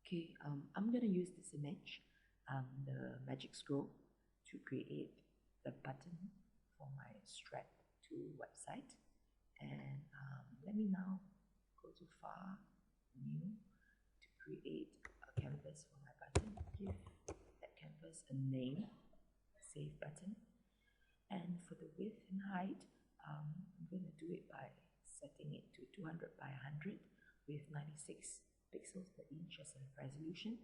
Okay, I'm going to use this image, the magic scroll, to create the button for my Strat 2 website. And let me now go to File, New, to create a canvas for my button. Give that canvas a name, Save Button. And for the width and height, I'm going to do it by setting it to 200 by 100 with 96 pixels per inch as a resolution.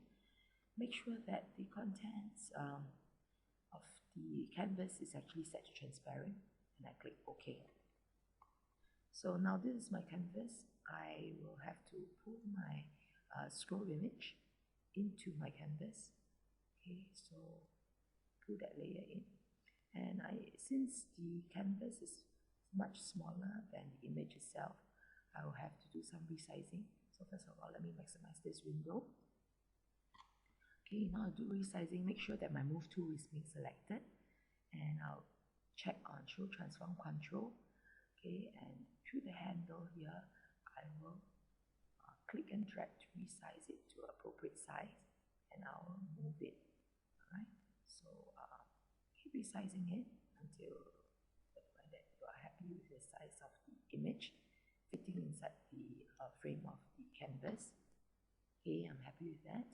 Make sure that the contents of the canvas is actually set to transparent, and I click OK. So now this is my canvas. I will have to pull my scroll image into my canvas. Okay, so pull that layer in. And since the canvas is much smaller than the image itself, I will have to do some resizing. So first of all, let me maximize this window. Okay, now I'll do resizing. Make sure that my move tool is being selected, and I'll check on show transform control. Okay, and through the handle here, I will click and drag to resize it to appropriate size, and I'll move it. Alright, so keep resizing it until the point that you are happy with the size of the image fitting inside the frame of the canvas. Okay, I'm happy with that,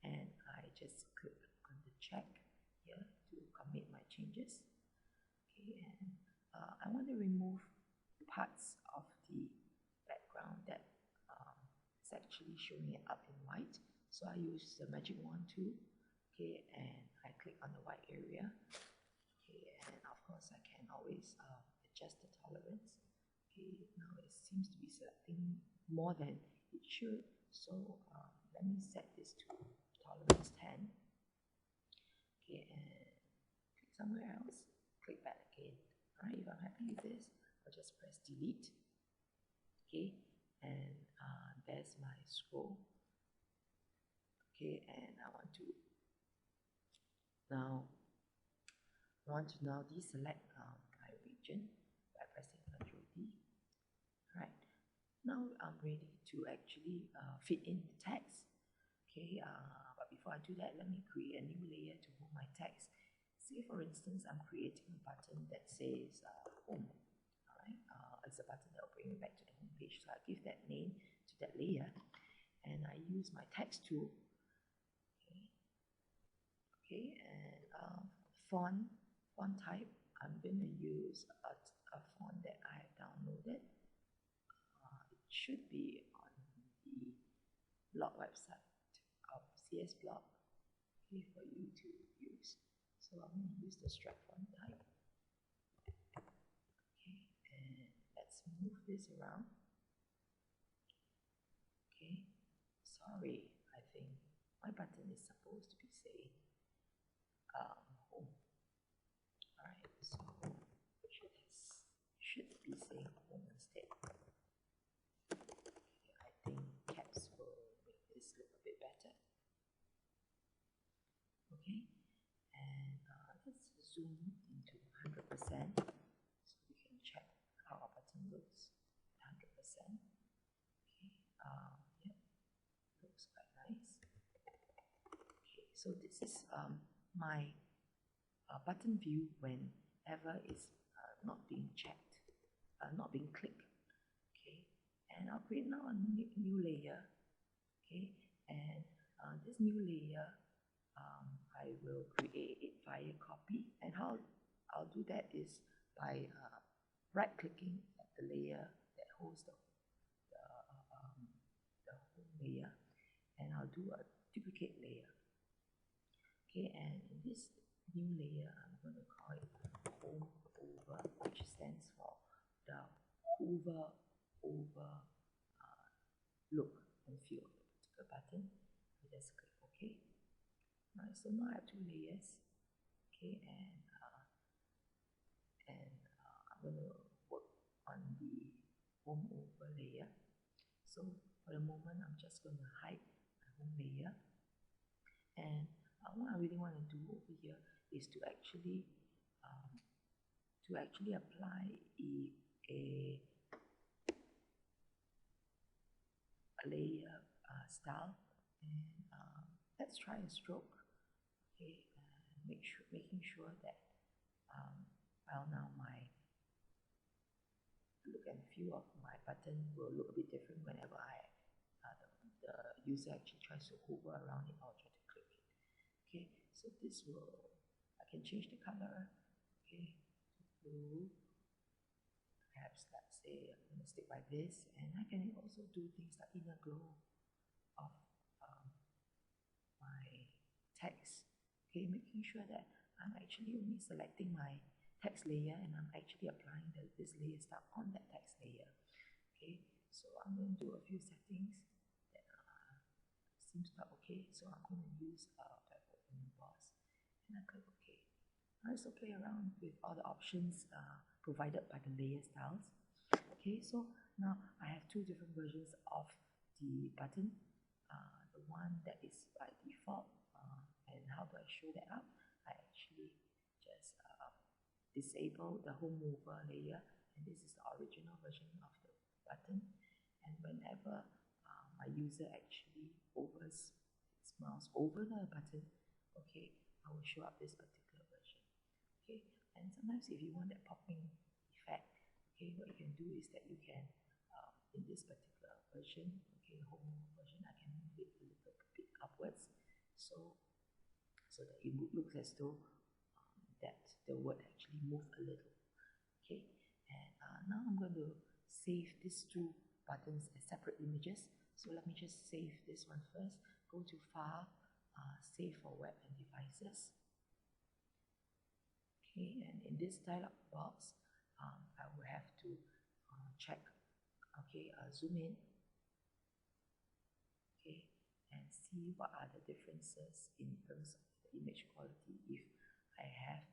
and I just click on the check here to commit my changes. Okay, and I want to remove parts of the background that is actually showing it up in white. So I use the magic wand tool. Okay, and I click on the white area. Okay, and of course I can always adjust the tolerance. Okay, now it seems to be selecting more than it should, so let me set this to tolerance 10. Okay, and click somewhere else, click back again. Alright, if I'm happy with this, I'll just press delete. Okay, and there's my scroll. Okay, and I want to now deselect my region by pressing Ctrl D. Right, now I'm ready to actually fit in the text. Okay, but before I do that, let me create a new layer to move my text. Say for instance, I'm creating a button that says home. Alright, it's a button that will bring me back to the home page. So I give that name to that layer, and I use my text tool. Okay, and font type, I'm going to use a font that I have downloaded. It should be on the blog website of CS Blog, okay, for you to use. So I'm going to use the Strat font type. Okay, and let's move this around. Okay, sorry, I think my button is supposed to be saying home. Alright, so should be saying home instead. Okay, I think caps will make this look a bit better. Okay, and let's zoom into 100% so we can check how our button looks at 100%. Okay, yep, looks quite nice. Okay, so this is my button view whenever it's not being checked, not being clicked. Okay, and I'll create now a new layer. Okay, and this new layer, I will create it via copy, and how I'll do that is by right clicking at the layer that holds the whole layer, and I'll do a duplicate layer. Okay, and in this new layer, I'm going to call it home over, which stands for the hover over look and feel of the particular button. I just click OK. Alright, so now I have two layers. Okay, and I'm going to work on the home over layer. So for the moment, I'm just going to hide my home layer, and what I really want to do over here is to actually apply a layer style And let's try a stroke. Okay, and making sure that well, now my look and feel of my button will look a bit different whenever the user actually tries to hover around it or try to click it. Okay, so this will, I can change the color, okay, to blue. Perhaps let's say I'm going to stick by this, and I can also do things like inner glow of my text. Okay, making sure that I'm actually only selecting my text layer and I'm actually applying this layer style on that text layer. Okay, so I'm going to do a few settings that seems quite okay. So I'm going to use open emboss and I click OK. Now let's play around with all the options provided by the layer styles. Okay, so now I have two different versions of the button. The one that is by default, and how do I show that up? I actually just disable the home mover layer, and this is the original version of the button. And whenever my user actually hovers its mouse over the button, okay, I will show up this particular version. Okay, and sometimes if you want that popping effect, okay, what you can do is that you can, in this particular version, okay, home version, I can move it a little bit upwards, so that it looks as though that the word actually moved a little. Okay, and now I'm going to save these two buttons as separate images. So let me just save this one first. Go to File, Save for Web and Devices. Okay, and in this dialog box, I will have to check, okay, zoom in, okay, and see what are the differences in terms of the image quality if I have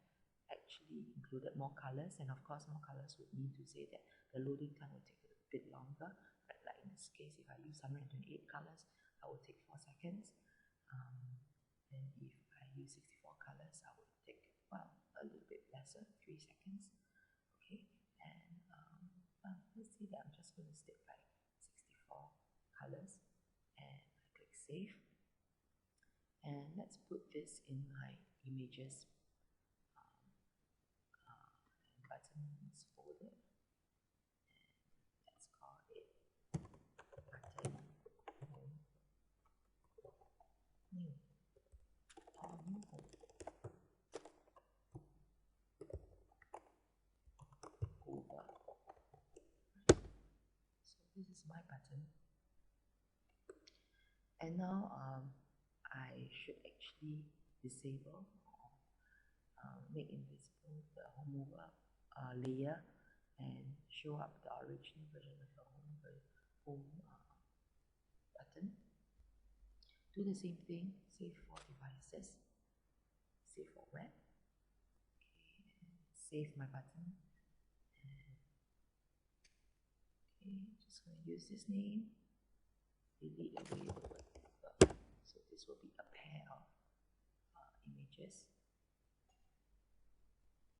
actually included more colors. And of course, more colors would mean to say that the loading time will take a bit longer. But like in this case, if I use 128 colors, I will take 4 seconds. And if I use 64 colors, I would take, well, a little bit lesser, 3 seconds. Okay, and let's see that I'm just going to stick like 64 colors, and I click Save. And let's put this in my images buttons folder, and let's call it button home new or new home over. So this is my button, and now I should actually disable or make invisible the home mover layer and show up the original version of the home button. Do the same thing, save for devices, save for web, okay, and save my button. And okay, just going to use this name, delete away the word. So this will be a pair of images.